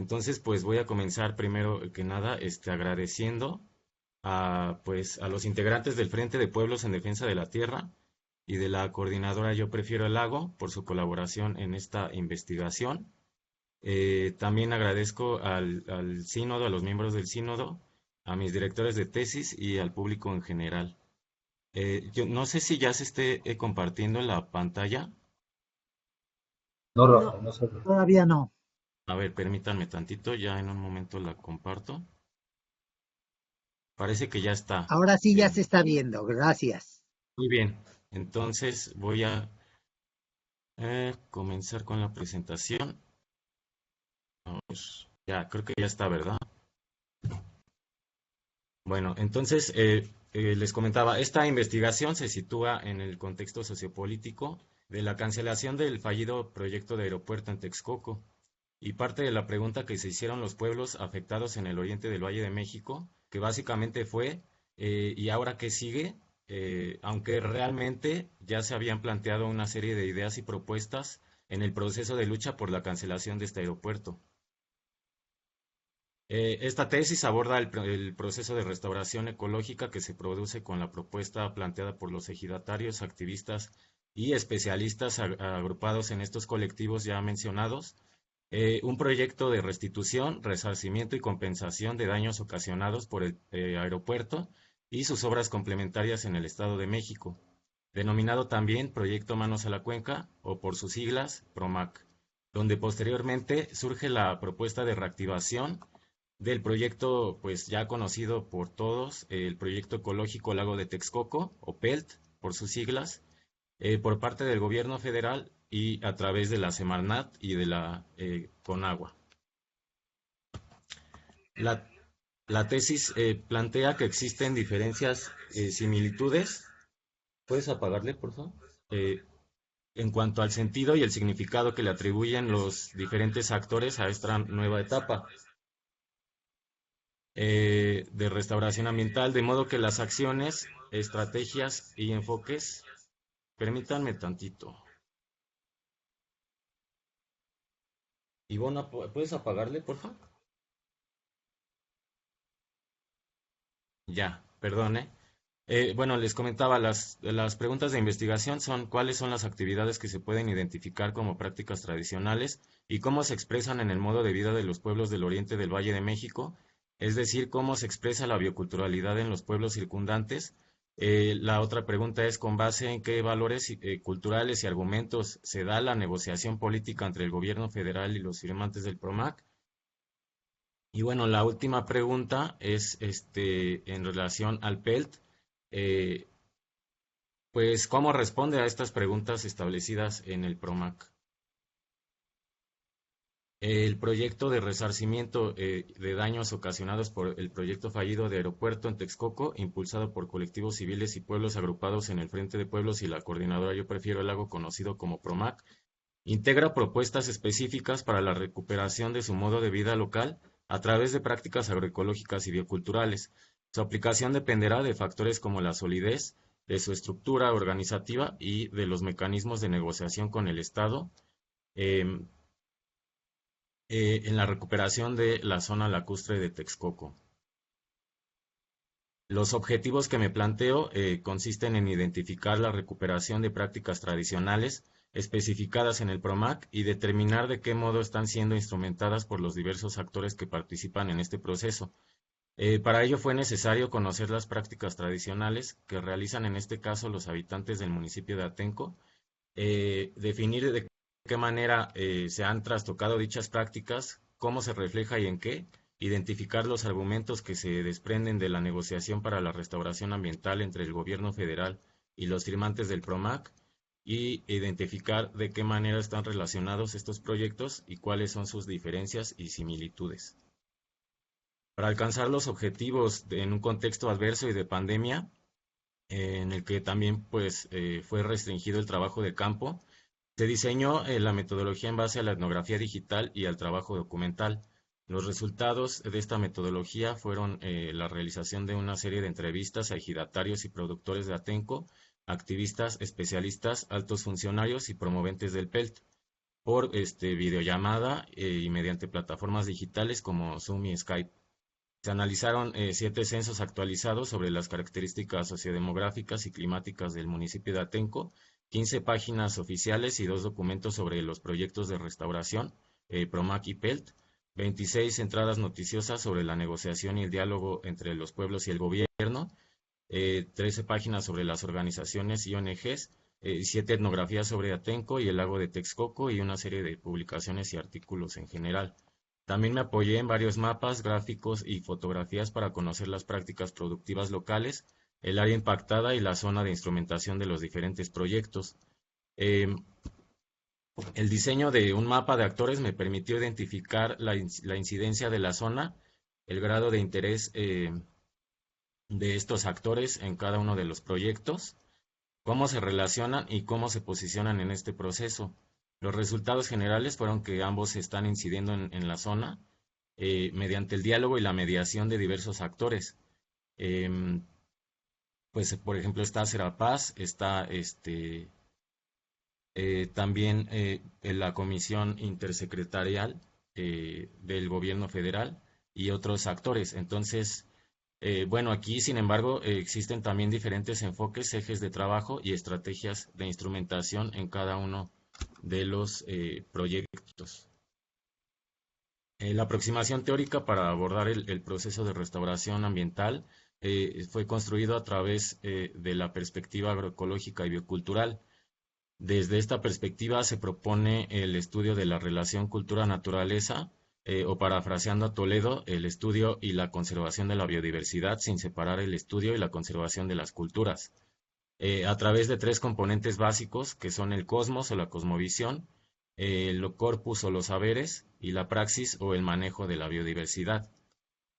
Entonces, pues voy a comenzar primero que nada, agradeciendo a los integrantes del Frente de Pueblos en Defensa de la Tierra y de la coordinadora Yo Prefiero el Lago por su colaboración en esta investigación. También agradezco al sínodo, a los miembros del sínodo, a mis directores de tesis y al público en general. Yo no sé si ya se esté compartiendo la pantalla. No, No, Rafa, no se ve. todavía no. A ver, permítanme tantito, ya en un momento la comparto. Parece que ya está. Ahora sí ya Eh, se está viendo, gracias. Muy bien, entonces voy a comenzar con la presentación. Vamos, ya, creo que ya está, ¿verdad? Bueno, entonces les comentaba, esta investigación se sitúa en el contexto sociopolítico de la cancelación del fallido proyecto de aeropuerto en Texcoco y parte de la pregunta que se hicieron los pueblos afectados en el oriente del Valle de México, que básicamente fue, ¿y ahora qué sigue? Aunque realmente ya se habían planteado una serie de ideas y propuestas en el proceso de lucha por la cancelación de este aeropuerto. Esta tesis aborda el proceso de restauración ecológica que se produce con la propuesta planteada por los ejidatarios, activistas y especialistas agrupados en estos colectivos ya mencionados. Un proyecto de restitución, resarcimiento y compensación de daños ocasionados por el aeropuerto y sus obras complementarias en el Estado de México, denominado también Proyecto Manos a la Cuenca o por sus siglas PROMAC, donde posteriormente surge la propuesta de reactivación del proyecto pues ya conocido por todos, el Proyecto Ecológico Lago de Texcoco o PELT por sus siglas, por parte del gobierno federal y a través de la Semarnat y de la CONAGUA. La, la tesis plantea que existen diferencias, similitudes. ¿Puedes apagarle, por favor? En cuanto al sentido y el significado que le atribuyen los diferentes actores a esta nueva etapa de restauración ambiental, de modo que las acciones, estrategias y enfoques, permítanme tantito. Ivona, ¿puedes apagarle, por favor? Ya, perdone. Bueno, les comentaba, las preguntas de investigación son cuáles son las actividades que se pueden identificar como prácticas tradicionales y cómo se expresan en el modo de vida de los pueblos del oriente del Valle de México, es decir, cómo se expresa la bioculturalidad en los pueblos circundantes. La otra pregunta es con base en qué valores culturales y argumentos se da la negociación política entre el gobierno federal y los firmantes del PROMAC. Y bueno, la última pregunta es en relación al PELT. eh, pues, ¿cómo responde a estas preguntas establecidas en el PROMAC? El proyecto de resarcimiento de daños ocasionados por el proyecto fallido de aeropuerto en Texcoco, impulsado por colectivos civiles y pueblos agrupados en el Frente de Pueblos y la coordinadora Yo Prefiero el Lago, conocido como PROMAC, integra propuestas específicas para la recuperación de su modo de vida local a través de prácticas agroecológicas y bioculturales. Su aplicación dependerá de factores como la solidez de su estructura organizativa y de los mecanismos de negociación con el Estado em, en la recuperación de la zona lacustre de Texcoco. Los objetivos que me planteo consisten en identificar la recuperación de prácticas tradicionales especificadas en el PROMAC y determinar de qué modo están siendo instrumentadas por los diversos actores que participan en este proceso. Para ello fue necesario conocer las prácticas tradicionales que realizan en este caso los habitantes del municipio de Atenco, definir de qué manera se han trastocado dichas prácticas, cómo se refleja y en qué, identificar los argumentos que se desprenden de la negociación para la restauración ambiental entre el gobierno federal y los firmantes del PROMAC y identificar de qué manera están relacionados estos proyectos y cuáles son sus diferencias y similitudes. Para alcanzar los objetivos en un contexto adverso y de pandemia, en el que también pues, fue restringido el trabajo de campo, se diseñó la metodología en base a la etnografía digital y al trabajo documental. Los resultados de esta metodología fueron la realización de una serie de entrevistas a ejidatarios y productores de Atenco, activistas, especialistas, altos funcionarios y promoventes del PELT. por videollamada y mediante plataformas digitales como Zoom y Skype. Se analizaron 7 censos actualizados sobre las características sociodemográficas y climáticas del municipio de Atenco, 15 páginas oficiales y 2 documentos sobre los proyectos de restauración, PROMAC y PELT, 26 entradas noticiosas sobre la negociación y el diálogo entre los pueblos y el gobierno, 13 páginas sobre las organizaciones y ONGs, 7 etnografías sobre Atenco y el lago de Texcoco y una serie de publicaciones y artículos en general. También me apoyé en varios mapas, gráficos y fotografías para conocer las prácticas productivas locales, el área impactada y la zona de instrumentación de los diferentes proyectos. Eh, el diseño de un mapa de actores me permitió identificar la incidencia de la zona, el grado de interés de estos actores en cada uno de los proyectos, cómo se relacionan y cómo se posicionan en este proceso. Los resultados generales fueron que ambos están incidiendo en la zona mediante el diálogo y la mediación de diversos actores. Pues, por ejemplo, está Serapaz, está también la Comisión Intersecretarial del Gobierno Federal y otros actores. Entonces, bueno, aquí, sin embargo, existen también diferentes enfoques, ejes de trabajo y estrategias de instrumentación en cada uno de los proyectos. La aproximación teórica para abordar el proceso de restauración ambiental fue construido a través de la perspectiva agroecológica y biocultural. Desde esta perspectiva se propone el estudio de la relación cultura-naturaleza, o parafraseando a Toledo, el estudio y la conservación de la biodiversidad sin separar el estudio y la conservación de las culturas, a través de 3 componentes básicos que son el cosmos o la cosmovisión, el corpus o los saberes y la praxis o el manejo de la biodiversidad.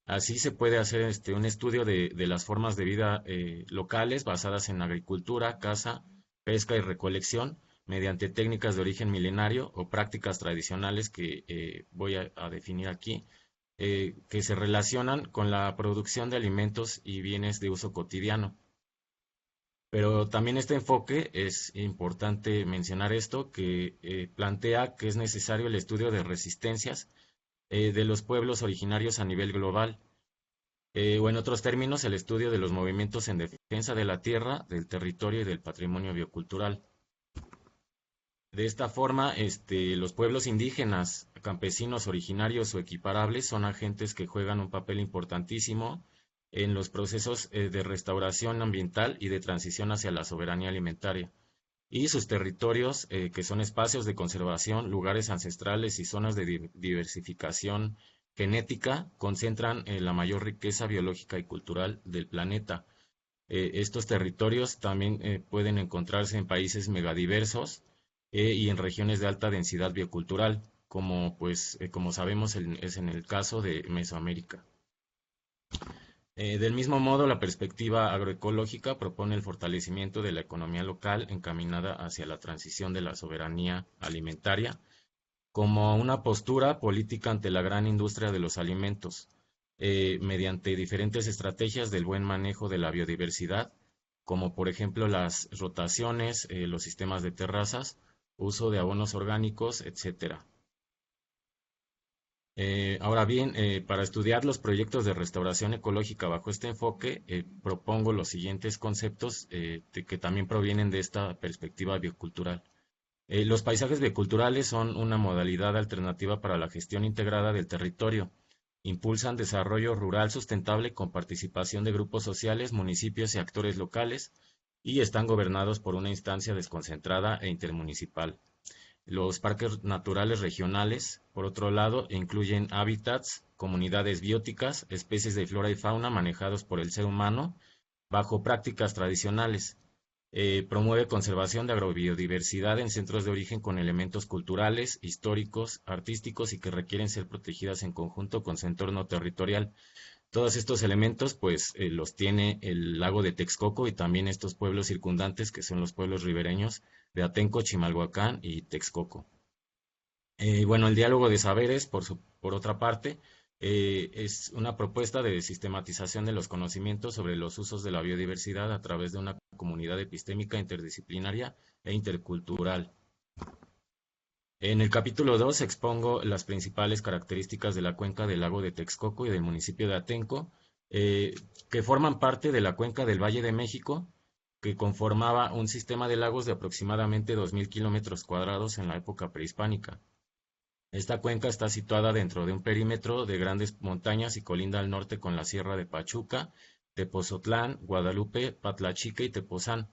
Así se puede hacer un estudio de las formas de vida locales basadas en agricultura, caza, pesca y recolección mediante técnicas de origen milenario o prácticas tradicionales que voy a definir aquí, que se relacionan con la producción de alimentos y bienes de uso cotidiano. Pero también este enfoque, es importante mencionar esto, que plantea que es necesario el estudio de resistencias de los pueblos originarios a nivel global, o en otros términos, el estudio de los movimientos en defensa de la tierra, del territorio y del patrimonio biocultural. De esta forma, los pueblos indígenas, campesinos originarios o equiparables son agentes que juegan un papel importantísimo en los procesos de restauración ambiental y de transición hacia la soberanía alimentaria. Y sus territorios, que son espacios de conservación, lugares ancestrales y zonas de diversificación genética, concentran la mayor riqueza biológica y cultural del planeta. Estos territorios también pueden encontrarse en países megadiversos y en regiones de alta densidad biocultural, como como sabemos es en el caso de Mesoamérica. Del mismo modo, la perspectiva agroecológica propone el fortalecimiento de la economía local encaminada hacia la transición de la soberanía alimentaria como una postura política ante la gran industria de los alimentos, mediante diferentes estrategias del buen manejo de la biodiversidad, como por ejemplo las rotaciones, los sistemas de terrazas, uso de abonos orgánicos, etcétera. Ahora bien, para estudiar los proyectos de restauración ecológica bajo este enfoque, propongo los siguientes conceptos que también provienen de esta perspectiva biocultural. Los paisajes bioculturales son una modalidad alternativa para la gestión integrada del territorio. Impulsan desarrollo rural sustentable con participación de grupos sociales, municipios y actores locales, y están gobernados por una instancia desconcentrada e intermunicipal. Los parques naturales regionales, por otro lado, incluyen hábitats, comunidades bióticas, especies de flora y fauna manejados por el ser humano bajo prácticas tradicionales. Promueve conservación de agrobiodiversidad en centros de origen con elementos culturales, históricos, artísticos y que requieren ser protegidas en conjunto con su entorno territorial. Todos estos elementos, pues, los tiene el lago de Texcoco y también estos pueblos circundantes, que son los pueblos ribereños de Atenco, Chimalhuacán y Texcoco. Bueno, el diálogo de saberes, por otra parte, es una propuesta de sistematización de los conocimientos sobre los usos de la biodiversidad a través de una comunidad epistémica interdisciplinaria e intercultural. En el capítulo 2 expongo las principales características de la cuenca del lago de Texcoco y del municipio de Atenco, eh, que forman parte de la cuenca del Valle de México, que conformaba un sistema de lagos de aproximadamente 2.000 kilómetros cuadrados en la época prehispánica. Esta cuenca está situada dentro de un perímetro de grandes montañas y colinda al norte con la Sierra de Pachuca, Tepozotlán, Guadalupe, Patlachica y Tepozán.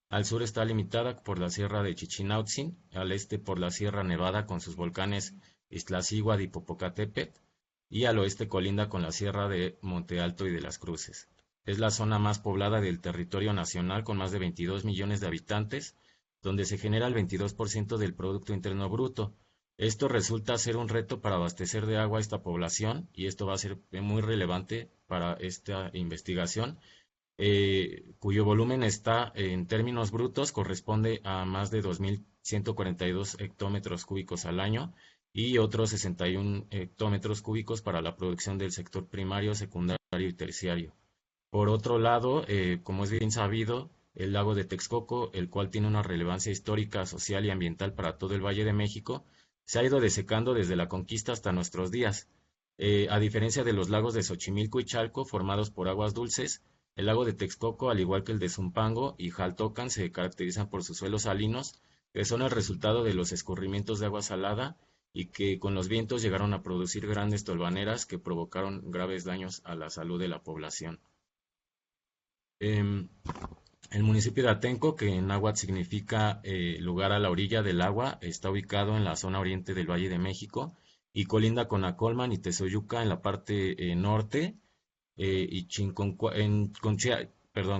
Al sur está limitada por la Sierra de Chichinautzin, al este por la Sierra Nevada con sus volcanes Iztaccíhuatl y Popocatépetl, y al oeste colinda con la Sierra de Monte Alto y de las Cruces. Es la zona más poblada del territorio nacional con más de 22 millones de habitantes, donde se genera el 22% del Producto Interno Bruto. Esto resulta ser un reto para abastecer de agua a esta población y esto va a ser muy relevante para esta investigación, cuyo volumen está en términos brutos corresponde a más de 2.142 hectómetros cúbicos al año y otros 61 hectómetros cúbicos para la producción del sector primario, secundario y terciario. Por otro lado, como es bien sabido, el lago de Texcoco, el cual tiene una relevancia histórica, social y ambiental para todo el Valle de México, se ha ido desecando desde la conquista hasta nuestros días. A diferencia de los lagos de Xochimilco y Chalco, formados por aguas dulces, el lago de Texcoco, al igual que el de Zumpango y Jaltocan, se caracterizan por sus suelos salinos, que son el resultado de los escurrimientos de agua salada y que con los vientos llegaron a producir grandes tolvaneras que provocaron graves daños a la salud de la población. Em, el municipio de Atenco, que en náhuatl significa lugar a la orilla del agua, está ubicado en la zona oriente del Valle de México y colinda con Acolman y Tezoyuca en la parte norte, y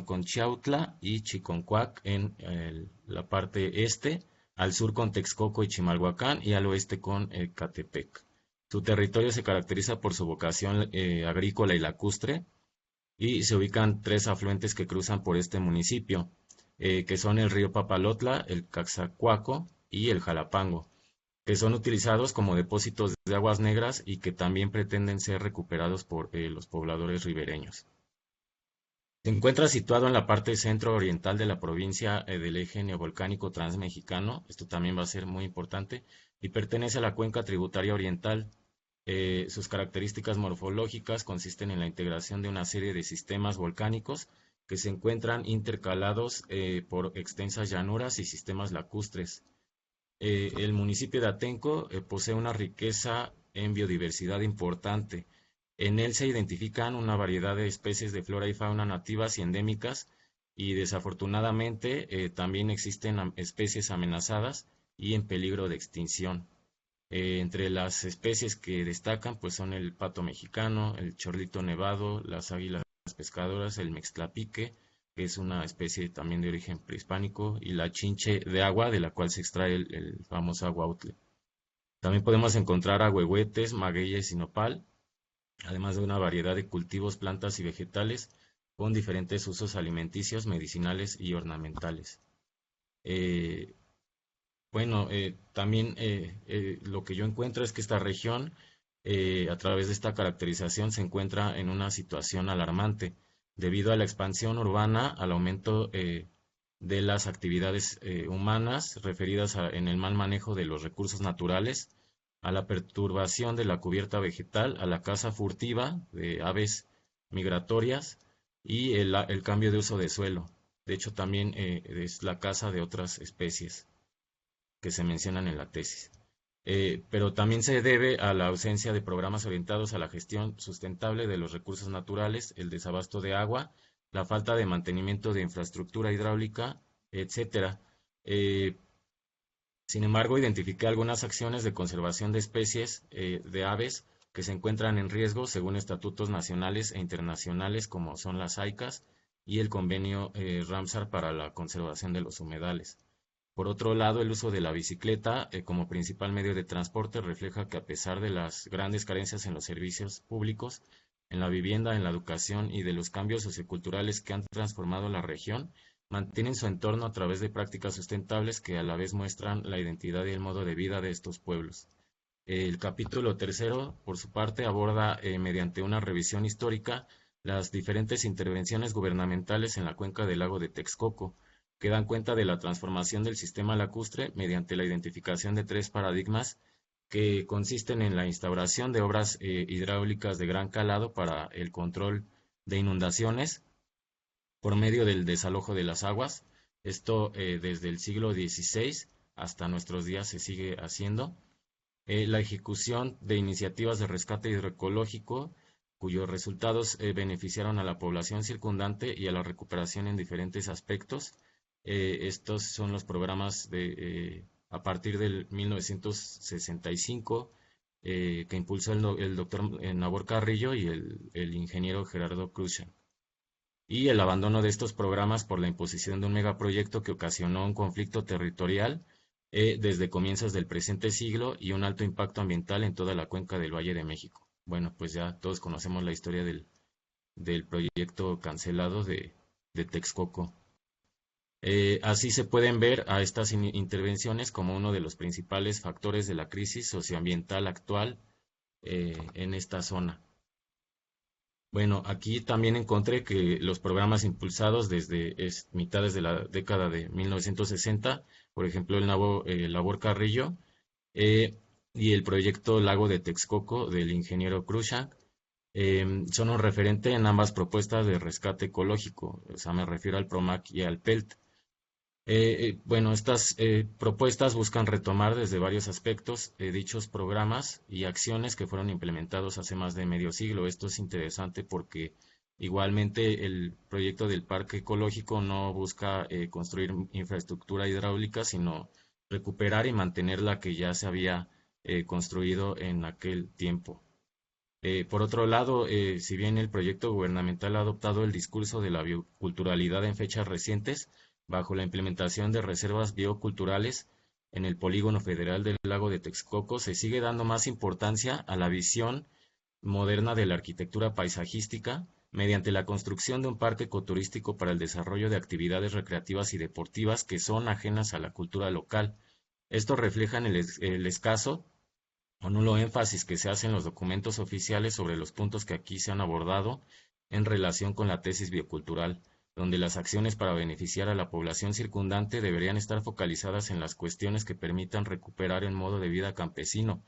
con Chiautla y Chiconcuac en la parte este, al sur con Texcoco y Chimalhuacán y al oeste con Catepec. Su territorio se caracteriza por su vocación agrícola y lacustre, y se ubican tres afluentes que cruzan por este municipio, que son el río Papalotla, el Caxacuaco y el Jalapango, que son utilizados como depósitos de aguas negras y que también pretenden ser recuperados por los pobladores ribereños. Se encuentra situado en la parte centro-oriental de la provincia del eje neovolcánico transmexicano, esto también va a ser muy importante, y pertenece a la cuenca tributaria oriental. Sus características morfológicas consisten en la integración de una serie de sistemas volcánicos que se encuentran intercalados por extensas llanuras y sistemas lacustres. El municipio de Atenco posee una riqueza en biodiversidad importante. En él se identifican una variedad de especies de flora y fauna nativas y endémicas y desafortunadamente también existen especies amenazadas y en peligro de extinción. Entre las especies que destacan pues son el pato mexicano, el chorlito nevado, las águilas pescadoras, el mextlapique, que es una especie también de origen prehispánico, y la chinche de agua, de la cual se extrae el famoso aguautle. También podemos encontrar ahuehuetes, magueyes y nopal, además de una variedad de cultivos, plantas y vegetales con diferentes usos alimenticios, medicinales y ornamentales. Eh, también lo que yo encuentro es que esta región, a través de esta caracterización, se encuentra en una situación alarmante debido a la expansión urbana, al aumento de las actividades humanas referidas en el mal manejo de los recursos naturales, a la perturbación de la cubierta vegetal, a la caza furtiva de aves migratorias y el cambio de uso de suelo. De hecho, también es la caza de otras especies que se mencionan en la tesis. Pero también se debe a la ausencia de programas orientados a la gestión sustentable de los recursos naturales, el desabasto de agua, la falta de mantenimiento de infraestructura hidráulica, etcétera. Sin embargo, identifiqué algunas acciones de conservación de especies de aves que se encuentran en riesgo según estatutos nacionales e internacionales como son las AICAS y el convenio Ramsar para la conservación de los humedales. Por otro lado, el uso de la bicicleta como principal medio de transporte refleja que a pesar de las grandes carencias en los servicios públicos, en la vivienda, en la educación y de los cambios socioculturales que han transformado la región, mantienen su entorno a través de prácticas sustentables que a la vez muestran la identidad y el modo de vida de estos pueblos. El capítulo tercero, por su parte, aborda mediante una revisión histórica las diferentes intervenciones gubernamentales en la cuenca del lago de Texcoco, que dan cuenta de la transformación del sistema lacustre mediante la identificación de 3 paradigmas que consisten en la instauración de obras hidráulicas de gran calado para el control de inundaciones por medio del desalojo de las aguas. Esto desde el siglo XVI hasta nuestros días se sigue haciendo. La ejecución de iniciativas de rescate hidroecológico cuyos resultados beneficiaron a la población circundante y a la recuperación en diferentes aspectos. Estos son los programas a partir del 1965 que impulsó el doctor Nabor Carrillo y el ingeniero Gerardo Crucha. Y el abandono de estos programas por la imposición de un megaproyecto que ocasionó un conflicto territorial desde comienzos del presente siglo y un alto impacto ambiental en toda la cuenca del Valle de México. Bueno, pues ya todos conocemos la historia del proyecto cancelado de Texcoco. Así se pueden ver a estas intervenciones como uno de los principales factores de la crisis socioambiental actual en esta zona. Bueno, aquí también encontré que los programas impulsados desde mitades de la década de 1960, por ejemplo el Labor Carrillo y el proyecto Lago de Texcoco del ingeniero Cruikshank, son un referente en ambas propuestas de rescate ecológico, o sea, me refiero al PROMAC y al PELT. Bueno, estas propuestas buscan retomar desde varios aspectos dichos programas y acciones que fueron implementados hace más de medio siglo. Esto es interesante porque igualmente el proyecto del parque ecológico no busca construir infraestructura hidráulica, sino recuperar y mantener la que ya se había construido en aquel tiempo. Por otro lado, si bien el proyecto gubernamental ha adoptado el discurso de la bioculturalidad en fechas recientes, bajo la implementación de reservas bioculturales en el Polígono Federal del Lago de Texcoco, se sigue dando más importancia a la visión moderna de la arquitectura paisajística mediante la construcción de un parque ecoturístico para el desarrollo de actividades recreativas y deportivas que son ajenas a la cultura local. Esto refleja el escaso o nulo énfasis que se hace en los documentos oficiales sobre los puntos que aquí se han abordado en relación con la tesis biocultural, donde las acciones para beneficiar a la población circundante deberían estar focalizadas en las cuestiones que permitan recuperar el modo de vida campesino,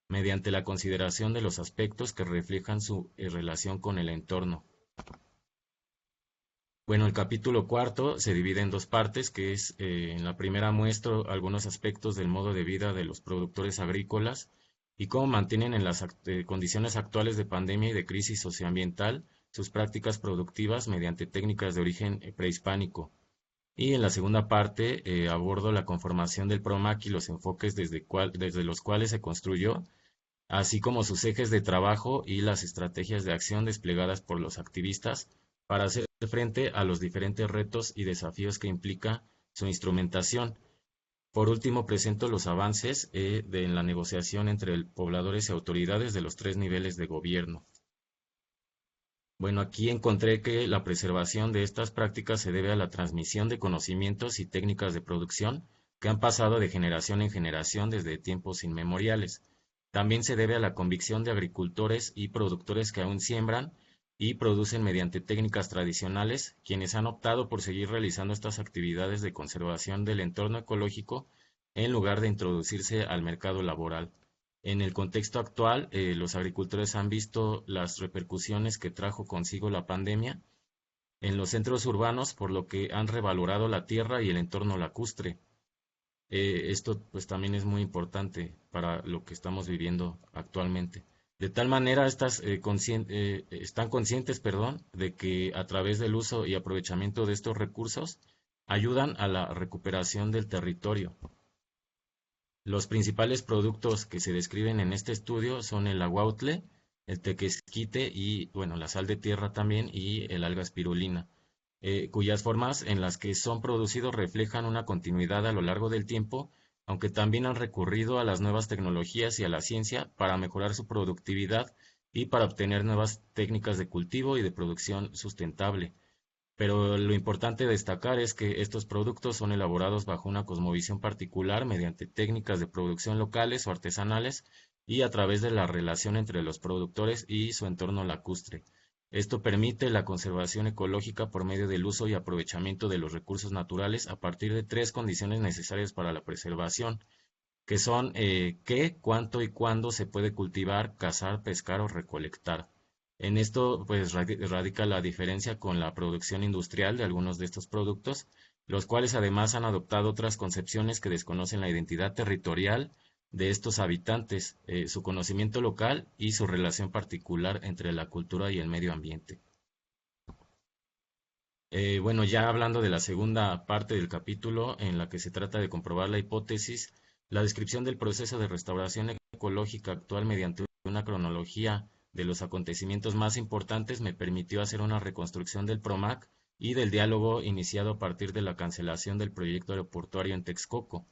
mediante la consideración de los aspectos que reflejan su relación con el entorno. Bueno, el capítulo cuarto se divide en dos partes, que es, en la primera muestro algunos aspectos del modo de vida de los productores agrícolas y cómo mantienen en las condiciones actuales de pandemia y de crisis socioambiental sus prácticas productivas mediante técnicas de origen prehispánico. Y en la segunda parte abordo la conformación del PROMAC y los enfoques desde los cuales se construyó, así como sus ejes de trabajo y las estrategias de acción desplegadas por los activistas para hacer frente a los diferentes retos y desafíos que implica su instrumentación. Por último, presento los avances en la negociación entre pobladores y autoridades de los 3 niveles de gobierno. Bueno, aquí encontré que la preservación de estas prácticas se debe a la transmisión de conocimientos y técnicas de producción que han pasado de generación en generación desde tiempos inmemoriales. También se debe a la convicción de agricultores y productores que aún siembran y producen mediante técnicas tradicionales, quienes han optado por seguir realizando estas actividades de conservación del entorno ecológico en lugar de introducirse al mercado laboral. En el contexto actual, los agricultores han visto las repercusiones que trajo consigo la pandemia en los centros urbanos, por lo que han revalorado la tierra y el entorno lacustre. Esto pues también es muy importante para lo que estamos viviendo actualmente. De tal manera están conscientes, de que a través del uso y aprovechamiento de estos recursos ayudan a la recuperación del territorio. Los principales productos que se describen en este estudio son el aguautle, el tequesquite y, bueno, la sal de tierra también y el alga espirulina, cuyas formas en las que son producidos reflejan una continuidad a lo largo del tiempo, aunque también han recurrido a las nuevas tecnologías y a la ciencia para mejorar su productividad y para obtener nuevas técnicas de cultivo y de producción sustentable. Pero lo importante destacar es que estos productos son elaborados bajo una cosmovisión particular mediante técnicas de producción locales o artesanales y a través de la relación entre los productores y su entorno lacustre. Esto permite la conservación ecológica por medio del uso y aprovechamiento de los recursos naturales a partir de tres condiciones necesarias para la preservación, que son qué, cuánto y cuándo se puede cultivar, cazar, pescar o recolectar. En esto pues radica la diferencia con la producción industrial de algunos de estos productos, los cuales además han adoptado otras concepciones que desconocen la identidad territorial de estos habitantes, su conocimiento local y su relación particular entre la cultura y el medio ambiente. Bueno, ya hablando de la segunda parte del capítulo en la que se trata de comprobar la hipótesis, la descripción del proceso de restauración ecológica actual mediante una cronología de los acontecimientos más importantes me permitió hacer una reconstrucción del PROMAC y del diálogo iniciado a partir de la cancelación del proyecto aeroportuario en Texcoco.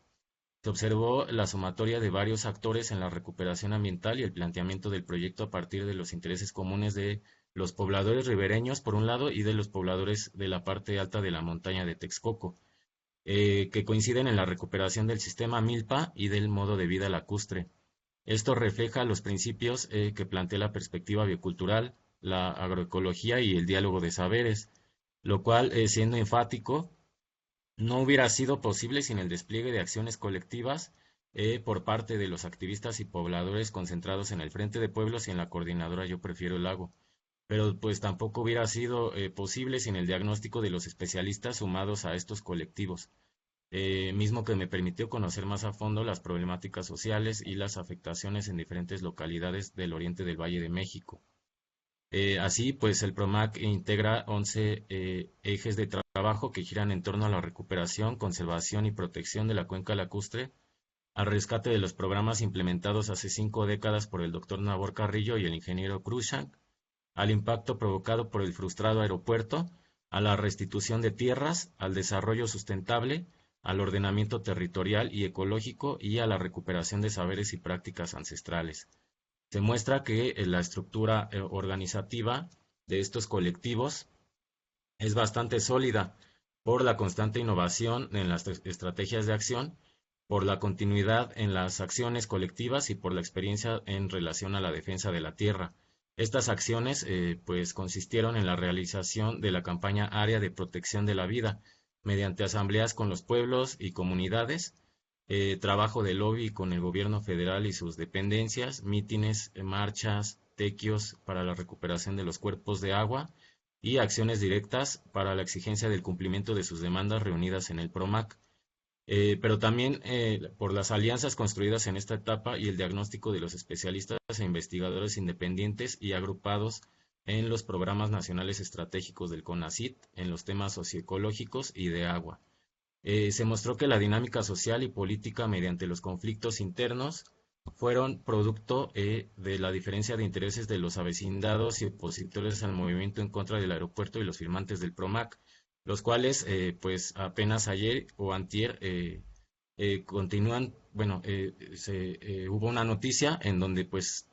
Se observó la sumatoria de varios actores en la recuperación ambiental y el planteamiento del proyecto a partir de los intereses comunes de los pobladores ribereños, por un lado, y de los pobladores de la parte alta de la montaña de Texcoco, que coinciden en la recuperación del sistema milpa y del modo de vida lacustre. Esto refleja los principios que plantea la perspectiva biocultural, la agroecología y el diálogo de saberes, lo cual, siendo enfático, no hubiera sido posible sin el despliegue de acciones colectivas por parte de los activistas y pobladores concentrados en el Frente de Pueblos y en la coordinadora Yo Prefiero el Lago. Pero pues tampoco hubiera sido posible sin el diagnóstico de los especialistas sumados a estos colectivos, mismo que me permitió conocer más a fondo las problemáticas sociales y las afectaciones en diferentes localidades del oriente del Valle de México. Así, pues el PROMAC integra 11 ejes de trabajo que giran en torno a la recuperación, conservación y protección de la cuenca lacustre, al rescate de los programas implementados hace 5 décadas por el doctor Nabor Carrillo y el ingeniero Cruikshank, al impacto provocado por el frustrado aeropuerto, a la restitución de tierras, al desarrollo sustentable, al ordenamiento territorial y ecológico y a la recuperación de saberes y prácticas ancestrales. Se muestra que la estructura organizativa de estos colectivos es bastante sólida por la constante innovación en las estrategias de acción, por la continuidad en las acciones colectivas y por la experiencia en relación a la defensa de la tierra. Estas acciones pues consistieron en la realización de la campaña Área de Protección de la Vida mediante asambleas con los pueblos y comunidades, trabajo de lobby con el gobierno federal y sus dependencias, mítines, marchas, tequios para la recuperación de los cuerpos de agua y acciones directas para la exigencia del cumplimiento de sus demandas reunidas en el PROMAC. Pero también por las alianzas construidas en esta etapa y el diagnóstico de los especialistas e investigadores independientes y agrupados en los programas nacionales estratégicos del CONACYT en los temas socioecológicos y de agua. Se mostró que la dinámica social y política mediante los conflictos internos fueron producto de la diferencia de intereses de los avecindados y opositores al movimiento en contra del aeropuerto y los firmantes del PROMAC, los cuales pues apenas ayer o antier continúan, bueno, hubo una noticia en donde pues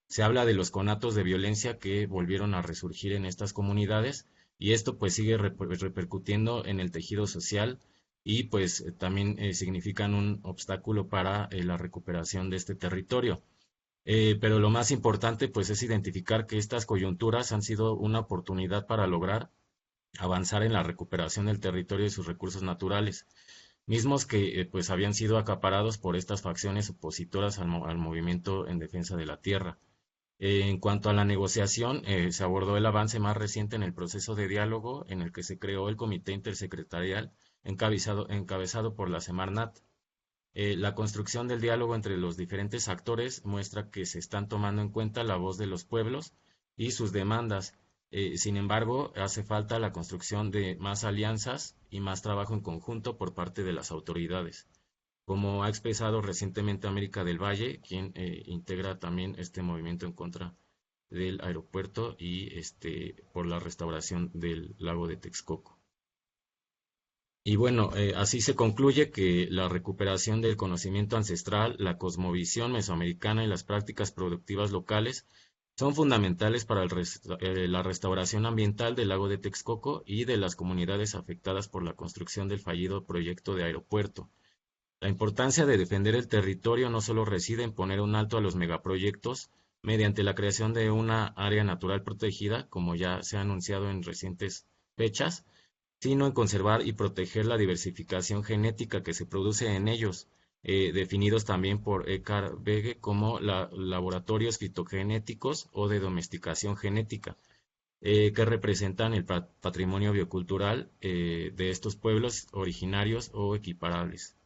se habla de los conatos de violencia que volvieron a resurgir en estas comunidades y esto pues sigue repercutiendo en el tejido social y pues también significan un obstáculo para la recuperación de este territorio. Pero lo más importante pues es identificar que estas coyunturas han sido una oportunidad para lograr avanzar en la recuperación del territorio y sus recursos naturales, mismos que pues habían sido acaparados por estas facciones opositoras al movimiento en defensa de la tierra. En cuanto a la negociación, se abordó el avance más reciente en el proceso de diálogo en el que se creó el Comité Intersecretarial encabezado por la Semarnat. La construcción del diálogo entre los diferentes actores muestra que se están tomando en cuenta la voz de los pueblos y sus demandas. Sin embargo, hace falta la construcción de más alianzas y más trabajo en conjunto por parte de las autoridades, como ha expresado recientemente América del Valle, quien integra también este movimiento en contra del aeropuerto y por la restauración del lago de Texcoco. Y bueno, así se concluye que la recuperación del conocimiento ancestral, la cosmovisión mesoamericana y las prácticas productivas locales son fundamentales para la restauración ambiental del lago de Texcoco y de las comunidades afectadas por la construcción del fallido proyecto de aeropuerto. La importancia de defender el territorio no solo reside en poner un alto a los megaproyectos, mediante la creación de una área natural protegida, como ya se ha anunciado en recientes fechas, sino en conservar y proteger la diversificación genética que se produce en ellos, definidos también por Eckhard Wege como laboratorios fitogenéticos o de domesticación genética, que representan el patrimonio biocultural de estos pueblos originarios o equiparables.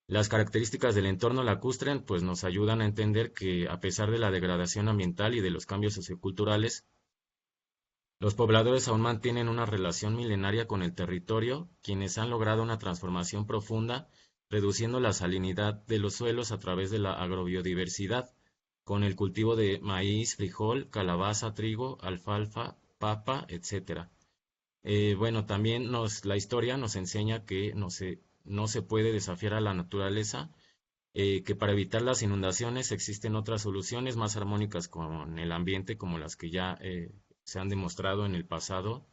Las características del entorno lacustre pues, nos ayudan a entender que, a pesar de la degradación ambiental y de los cambios socioculturales, los pobladores aún mantienen una relación milenaria con el territorio, quienes han logrado una transformación profunda, reduciendo la salinidad de los suelos a través de la agrobiodiversidad, con el cultivo de maíz, frijol, calabaza, trigo, alfalfa, papa, etc. Bueno, también la historia nos enseña que no se puede desafiar a la naturaleza, que para evitar las inundaciones existen otras soluciones más armónicas con el ambiente, como las que ya se han demostrado en el pasado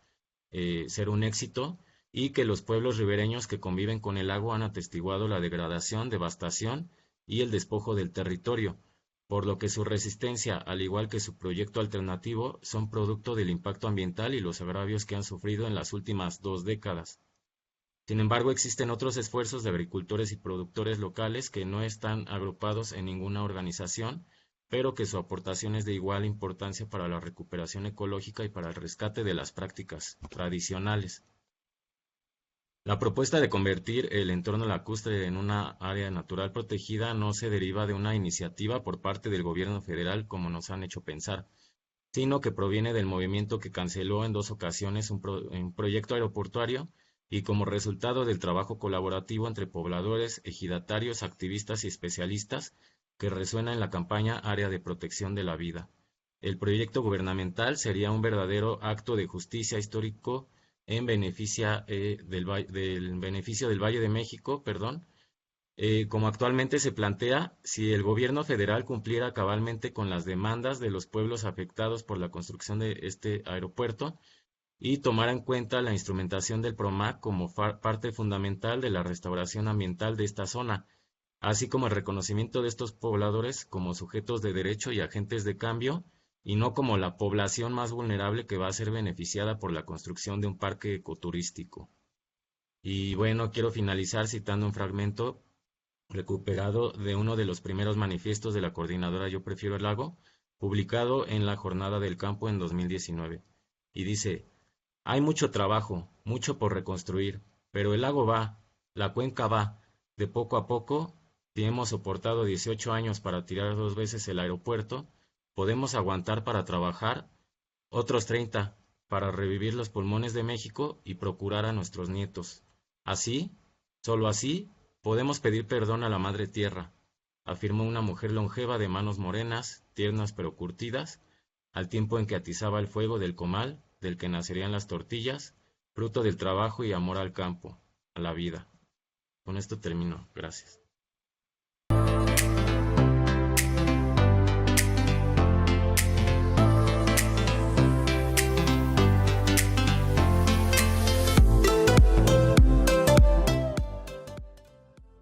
ser un éxito, y que los pueblos ribereños que conviven con el agua han atestiguado la degradación, devastación y el despojo del territorio, por lo que su resistencia, al igual que su proyecto alternativo, son producto del impacto ambiental y los agravios que han sufrido en las últimas 2 décadas. Sin embargo, existen otros esfuerzos de agricultores y productores locales que no están agrupados en ninguna organización, pero que su aportación es de igual importancia para la recuperación ecológica y para el rescate de las prácticas tradicionales. La propuesta de convertir el entorno lacustre en una área natural protegida no se deriva de una iniciativa por parte del gobierno federal, como nos han hecho pensar, sino que proviene del movimiento que canceló en 2 ocasiones un proyecto aeroportuario y como resultado del trabajo colaborativo entre pobladores, ejidatarios, activistas y especialistas que resuena en la campaña Área de Protección de la Vida. El proyecto gubernamental sería un verdadero acto de justicia histórico en beneficio del Valle de México, como actualmente se plantea, si el gobierno federal cumpliera cabalmente con las demandas de los pueblos afectados por la construcción de este aeropuerto y tomara en cuenta la instrumentación del PROMAC como parte fundamental de la restauración ambiental de esta zona, así como el reconocimiento de estos pobladores como sujetos de derecho y agentes de cambio, y no como la población más vulnerable que va a ser beneficiada por la construcción de un parque ecoturístico. Y bueno, quiero finalizar citando un fragmento recuperado de uno de los primeros manifiestos de la coordinadora Yo Prefiero el Lago, publicado en la Jornada del Campo en 2019. Y dice: hay mucho trabajo, mucho por reconstruir, pero el lago va, la cuenca va, de poco a poco. Si hemos soportado 18 años para tirar 2 veces el aeropuerto, podemos aguantar para trabajar otros 30 para revivir los pulmones de México y procurar a nuestros nietos. Así, solo así, podemos pedir perdón a la Madre Tierra, afirmó una mujer longeva de manos morenas, tiernas pero curtidas, al tiempo en que atizaba el fuego del comal, del que nacerían las tortillas, fruto del trabajo y amor al campo, a la vida. Con esto termino. Gracias.